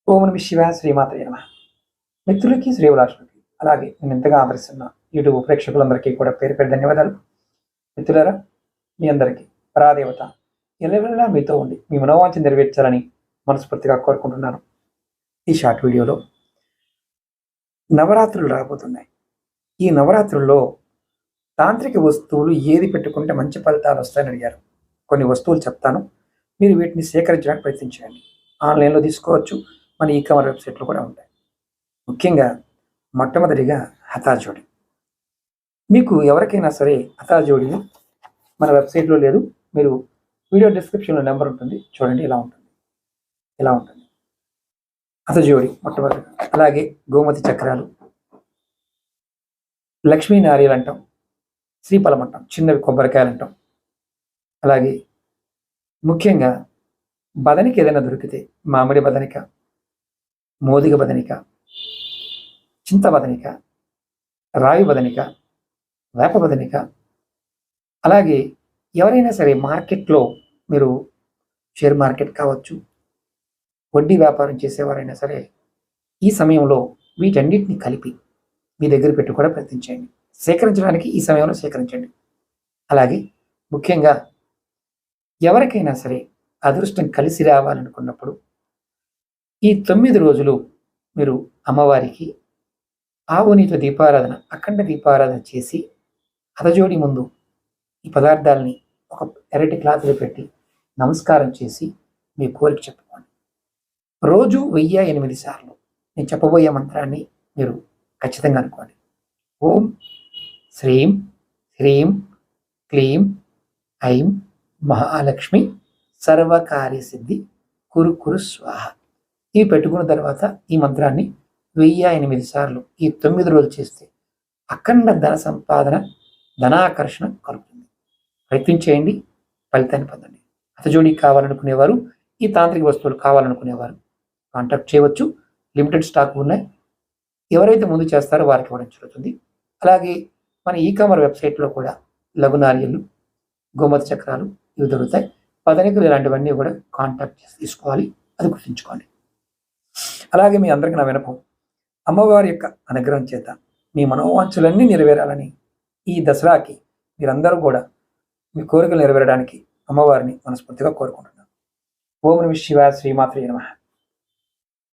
ఓం నమ శివాయ శ్రీమాత్రే నమః. మిత్రులకి శ్రీవిలాసులకి అలాగే నేను ఎంతగా ఆదరిస్తున్న యూట్యూబ్ ప్రేక్షకులందరికీ కూడా పేరు పేరు ధన్యవాదాలు. మిత్రులారా, మీ అందరికీ పరాదేవత ఎల్లవేళలా మీతో ఉండి మీ మనోవాంఛ నెరవేర్చాలని మనస్ఫూర్తిగా కోరుకుంటున్నాను. ఈ షార్ట్ వీడియోలో నవరాత్రులు రాబోతున్నాయి. ఈ నవరాత్రుల్లో తాంత్రిక వస్తువులు ఏది పెట్టుకుంటే మంచి ఫలితాలు వస్తాయని అడిగారు. కొన్ని వస్తువులు చెప్తాను, మీరు వీటిని సేకరించడానికి ప్రయత్నించండి. ఆన్లైన్లో తీసుకోవచ్చు, మన ఈ-కామర్స్ వెబ్సైట్లో కూడా ఉంటాయి. ముఖ్యంగా మొట్టమొదటిగా హతాజోడి. మీకు ఎవరికైనా సరే హతాజోడి మన వెబ్సైట్లో లేదు, మీరు వీడియో డిస్క్రిప్షన్లో నెంబర్ ఉంటుంది, చూడండి. ఇలా ఉంటుంది హతజోడి మొట్టమొదటిగా. అలాగే గోమతి చక్రాలు, లక్ష్మీ నారియలు అంటాం, శ్రీఫలం అంటాం, చిన్నవి కొబ్బరికాయలు అంటాం. అలాగే ముఖ్యంగా బదనికి ఏదైనా దొరికితే మామిడి బదనిక, మోదిగ బదనిక, చింత బదనిక, రావి బదనిక, వేప బదనిక. అలాగే ఎవరైనా సరే మార్కెట్లో, మీరు షేర్ మార్కెట్ కావచ్చు, వడ్డీ వ్యాపారం చేసేవారైనా సరే ఈ సమయంలో వీటన్నిటిని కలిపి మీ దగ్గర పెట్టి కూడా ప్రయత్నించండి. సేకరించడానికి ఈ సమయంలో సేకరించండి. అలాగే ముఖ్యంగా ఎవరికైనా సరే అదృష్టం కలిసి రావాలనుకున్నప్పుడు ఈ 9 రోజులు మీరు అమ్మవారికి ఆవు నీటితో దీపారాధన, అఖండ దీపారాధన చేసి హతజోడి ముందు ఈ పదార్థాలని ఒక ఎర్రటి క్లాత్లో పెట్టి నమస్కారం చేసి మీ కోరిక చెప్పుకోండి. రోజు 1008 సార్లు నేను చెప్పబోయే మంత్రాన్ని మీరు ఖచ్చితంగా అనుకోండి. ఓం శ్రీం హ్రీం క్లీం ఐం మహాలక్ష్మి సర్వకార్యసిద్ధి కురు కురు స్వాహ. ఇవి పెట్టుకున్న తర్వాత ఈ మంత్రాన్ని 1008 సార్లు ఈ 9 రోజులు చేస్తే అఖండ ధన సంపాదన, ధనాకర్షణ కలుగుతుంది. ప్రయత్నించేయండి, ఫలితాన్ని పొందండి. హతజోడి కావాలనుకునేవారు, ఈ తాంత్రిక వస్తువులు కావాలనుకునేవారు కాంటాక్ట్ చేయవచ్చు. లిమిటెడ్ స్టాక్ ఉన్నాయి. ఎవరైతే ముందు చేస్తారో వారికి ఇవ్వడం జరుగుతుంది. అలాగే మన ఈ-కామర్స్ వెబ్సైట్లో కూడా లఘునార్యలు, గోమతి చక్రాలు ఇవి దొరుకుతాయి. పదనికలు ఇలాంటివన్నీ కూడా కాంటాక్ట్ చేసి తీసుకోవాలి, అది గుర్తుంచుకోండి. అలాగే మీ అందరికీ నా వినపం, అమ్మవారి యొక్క అనుగ్రహం చేత మీ మనోవాంఛలన్నీ నెరవేరాలని ఈ దసరాకి మీరందరూ కూడా మీ కోరికలు నెరవేరడానికి అమ్మవారిని మనస్ఫూర్తిగా కోరుకుంటున్నాను. ఓం నమః శివాయ శ్రీమాత్రే నమః.